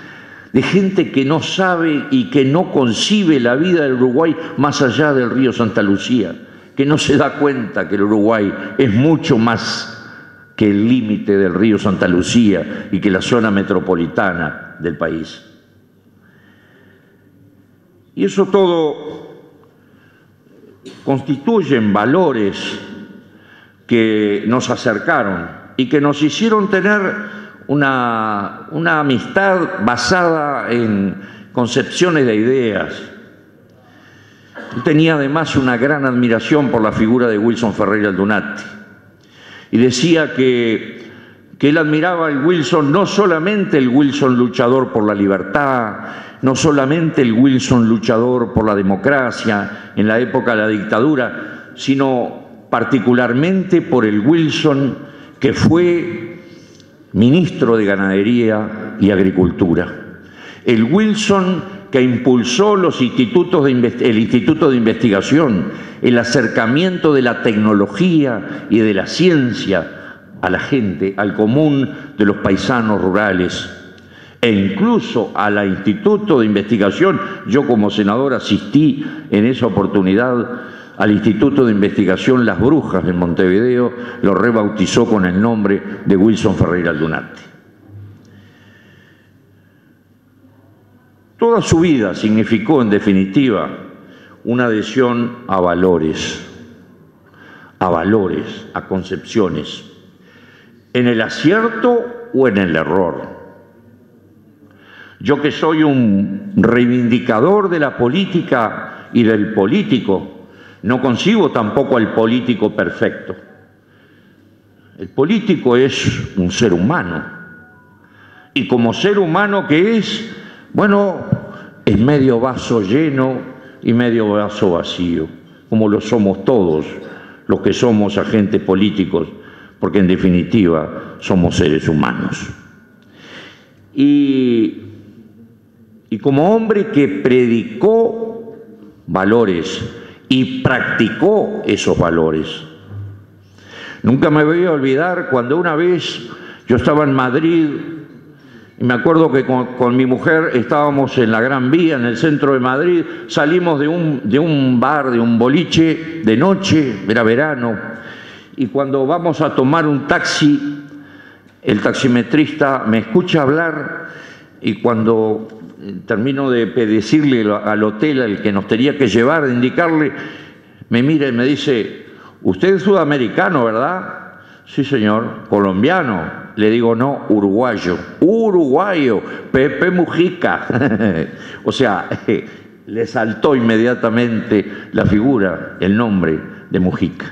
De gente que no sabe y que no concibe la vida del Uruguay más allá del río Santa Lucía, que no se da cuenta que el Uruguay es mucho más que el límite del río Santa Lucía y que la zona metropolitana del país. Y eso todo constituyen valores que nos acercaron y que nos hicieron tener una amistad basada en concepciones de ideas. Él tenía además una gran admiración por la figura de Wilson Ferreira Aldunate y decía que él admiraba al Wilson, no solamente el Wilson luchador por la libertad, no solamente el Wilson luchador por la democracia en la época de la dictadura, sino particularmente por el Wilson que fue ministro de Ganadería y Agricultura. El Wilson que impulsó el Instituto de Investigación, el acercamiento de la tecnología y de la ciencia a la gente, al común de los paisanos rurales, e incluso al Instituto de Investigación. Yo como senador asistí en esa oportunidad al Instituto de Investigación Las Brujas en Montevideo, lo rebautizó con el nombre de Wilson Ferreira Aldunate. Toda su vida significó, en definitiva, una adhesión a valores, a concepciones, en el acierto o en el error. Yo que soy un reivindicador de la política y del político, no concibo tampoco al político perfecto. El político es un ser humano, y como ser humano que es, bueno, es medio vaso lleno y medio vaso vacío, como lo somos todos los que somos agentes políticos, porque en definitiva somos seres humanos. Y como hombre que predicó valores y practicó esos valores. Nunca me voy a olvidar cuando una vez yo estaba en Madrid, y me acuerdo que con mi mujer estábamos en la Gran Vía, en el centro de Madrid, salimos de un bar, de un boliche de noche, era verano, y cuando vamos a tomar un taxi, el taximetrista me escucha hablar, y cuando termino de decirle al hotel al que nos tenía que llevar, de indicarle, me mira y me dice, ¿usted es sudamericano, verdad? Sí, señor. ¿Colombiano? Le digo, no, uruguayo. Uruguayo, Pepe Mujica. O sea, le saltó inmediatamente la figura, el nombre de Mujica.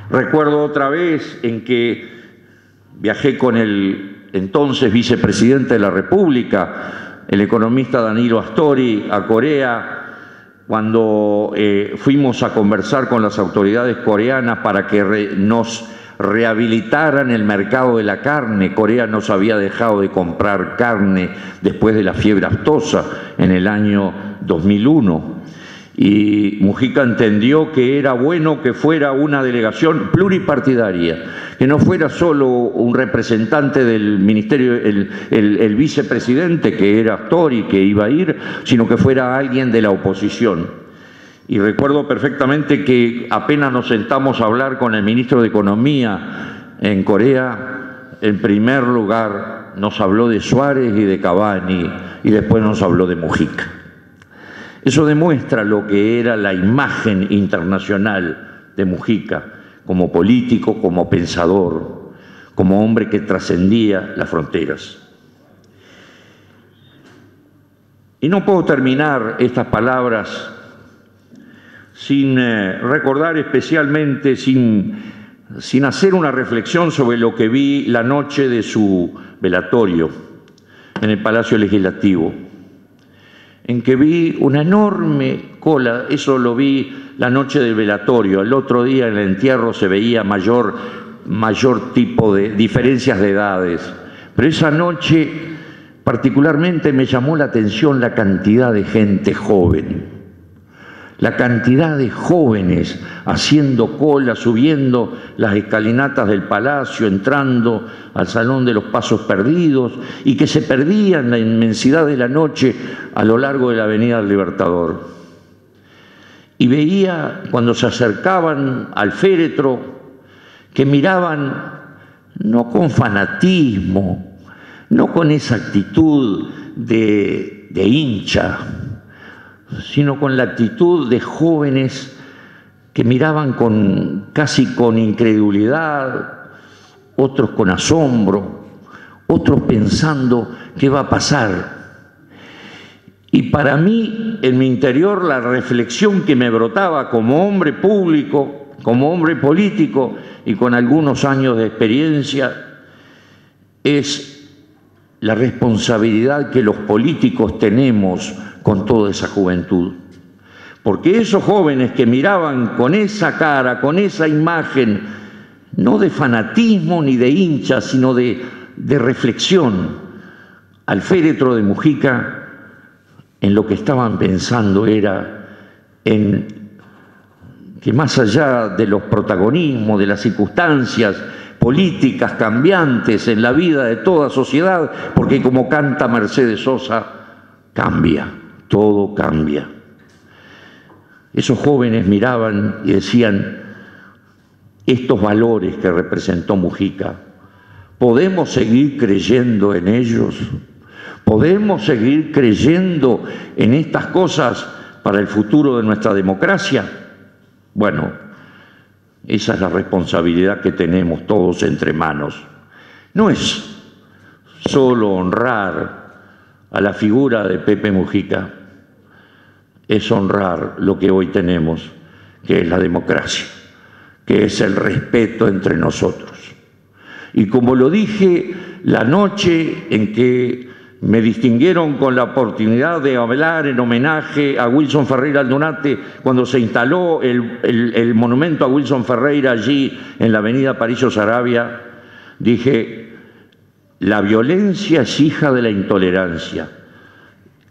Recuerdo otra vez en que viajé con el entonces vicepresidente de la República, el economista Danilo Astori, a Corea, cuando fuimos a conversar con las autoridades coreanas para que nos rehabilitaran el mercado de la carne. Corea nos había dejado de comprar carne después de la fiebre aftosa en el año 2001. Y Mujica entendió que era bueno que fuera una delegación pluripartidaria, que no fuera solo un representante del ministerio, el vicepresidente, que era Astori, que iba a ir, sino que fuera alguien de la oposición. Y recuerdo perfectamente que apenas nos sentamos a hablar con el ministro de Economía en Corea, en primer lugar nos habló de Suárez y de Cavani, y después nos habló de Mujica. Eso demuestra lo que era la imagen internacional de Mujica, como político, como pensador, como hombre que trascendía las fronteras. Y no puedo terminar estas palabras sin recordar especialmente, sin sin hacer una reflexión sobre lo que vi la noche de su velatorio en el Palacio Legislativo, en que vi una enorme cola. Eso lo vi la noche del velatorio. El otro día en el entierro se veía mayor tipo de diferencias de edades, pero esa noche particularmente me llamó la atención la cantidad de gente joven, la cantidad de jóvenes haciendo cola, subiendo las escalinatas del palacio, entrando al Salón de los Pasos Perdidos, y que se perdían en la inmensidad de la noche a lo largo de la Avenida del Libertador. Y veía, cuando se acercaban al féretro, que miraban no con fanatismo, no con esa actitud de hincha, sino con la actitud de jóvenes que miraban casi con incredulidad, otros con asombro, otros pensando qué va a pasar. Y para mí, en mi interior, la reflexión que me brotaba como hombre público, como hombre político y con algunos años de experiencia, es la responsabilidad que los políticos tenemos con toda esa juventud. Porque esos jóvenes que miraban con esa cara, con esa imagen, no de fanatismo ni de hincha, sino de reflexión, al féretro de Mujica, en lo que estaban pensando era en que más allá de los protagonismos, de las circunstancias políticas cambiantes en la vida de toda sociedad, porque como canta Mercedes Sosa, cambia, todo cambia. Esos jóvenes miraban y decían, estos valores que representó Mujica, ¿podemos seguir creyendo en ellos? ¿Podemos seguir creyendo en estas cosas para el futuro de nuestra democracia? Bueno, esa es la responsabilidad que tenemos todos entre manos. No es solo honrar a la figura de Pepe Mujica, es honrar lo que hoy tenemos, que es la democracia, que es el respeto entre nosotros. Y como lo dije la noche en que me distinguieron con la oportunidad de hablar en homenaje a Wilson Ferreira Aldunate cuando se instaló el monumento a Wilson Ferreira allí en la avenida Aparicio Saravia, dije, la violencia es hija de la intolerancia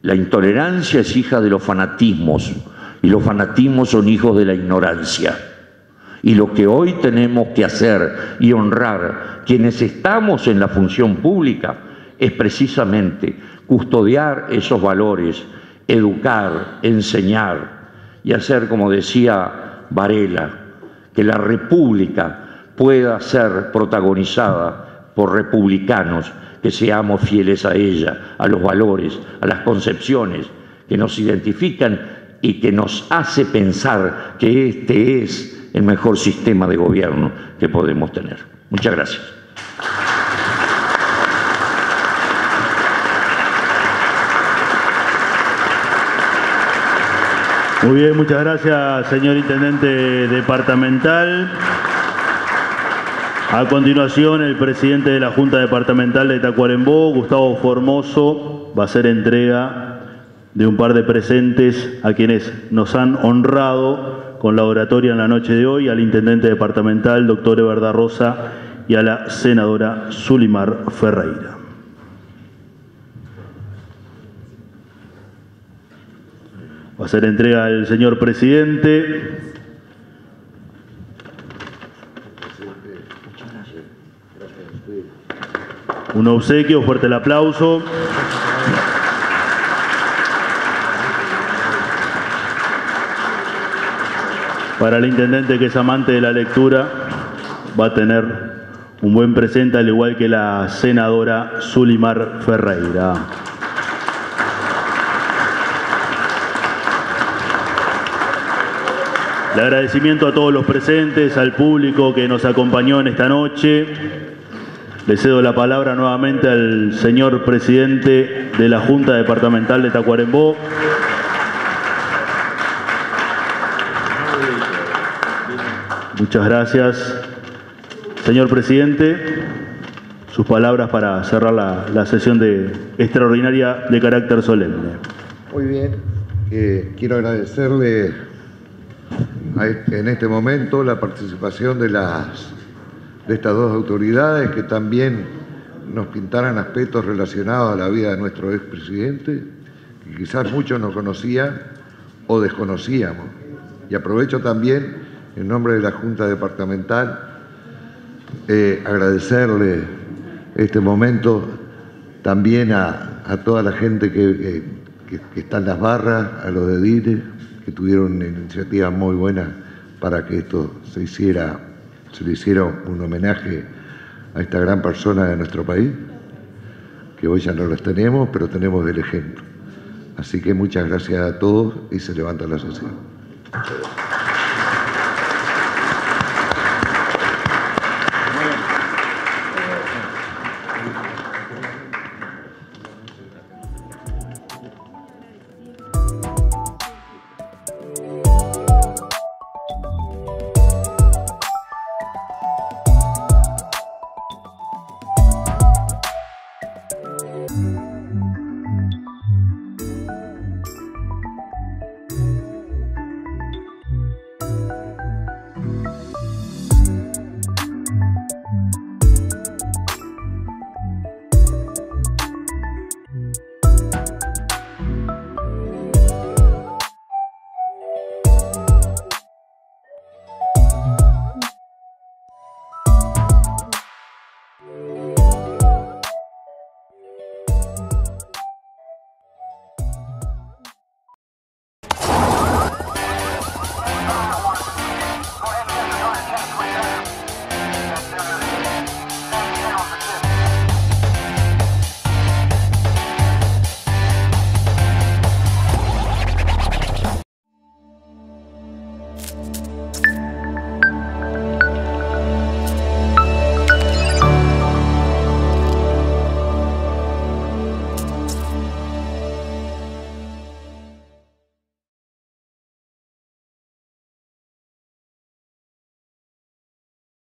es hija de los fanatismos, y los fanatismos son hijos de la ignorancia. Y lo que hoy tenemos que hacer y honrar quienes estamos en la función pública es precisamente custodiar esos valores, educar, enseñar y hacer, como decía Varela, que la República pueda ser protagonizada por republicanos, que seamos fieles a ella, a los valores, a las concepciones que nos identifican y que nos hace pensar que este es el mejor sistema de gobierno que podemos tener. Muchas gracias. Muy bien, muchas gracias, señor Intendente Departamental. A continuación, el presidente de la Junta Departamental de Tacuarembó, Gustavo Formoso, va a hacer entrega de un par de presentes a quienes nos han honrado con la oratoria en la noche de hoy, al Intendente Departamental, doctor Eber da Rosa, y a la senadora Zulimar Ferreira. Va a hacer entrega al señor presidente. Un obsequio, fuerte el aplauso. Para el intendente, que es amante de la lectura, va a tener un buen presente, al igual que la senadora Zulimar Ferreira. El agradecimiento a todos los presentes, al público que nos acompañó en esta noche. Le cedo la palabra nuevamente al señor presidente de la Junta Departamental de Tacuarembó. Muchas gracias. Señor presidente, sus palabras para cerrar la sesión extraordinaria de carácter solemne. Muy bien. Quiero agradecerle en este momento la participación de estas dos autoridades que también nos pintaran aspectos relacionados a la vida de nuestro expresidente, que quizás muchos no conocían o desconocíamos. Y aprovecho también, en nombre de la Junta Departamental, agradecerle este momento también a toda la gente que está en las barras, a los de DIRE, que tuvieron una iniciativa muy buena para que esto se le hiciera un homenaje a esta gran persona de nuestro país, que hoy ya no los tenemos, pero tenemos el ejemplo. Así que muchas gracias a todos y se levanta la sesión.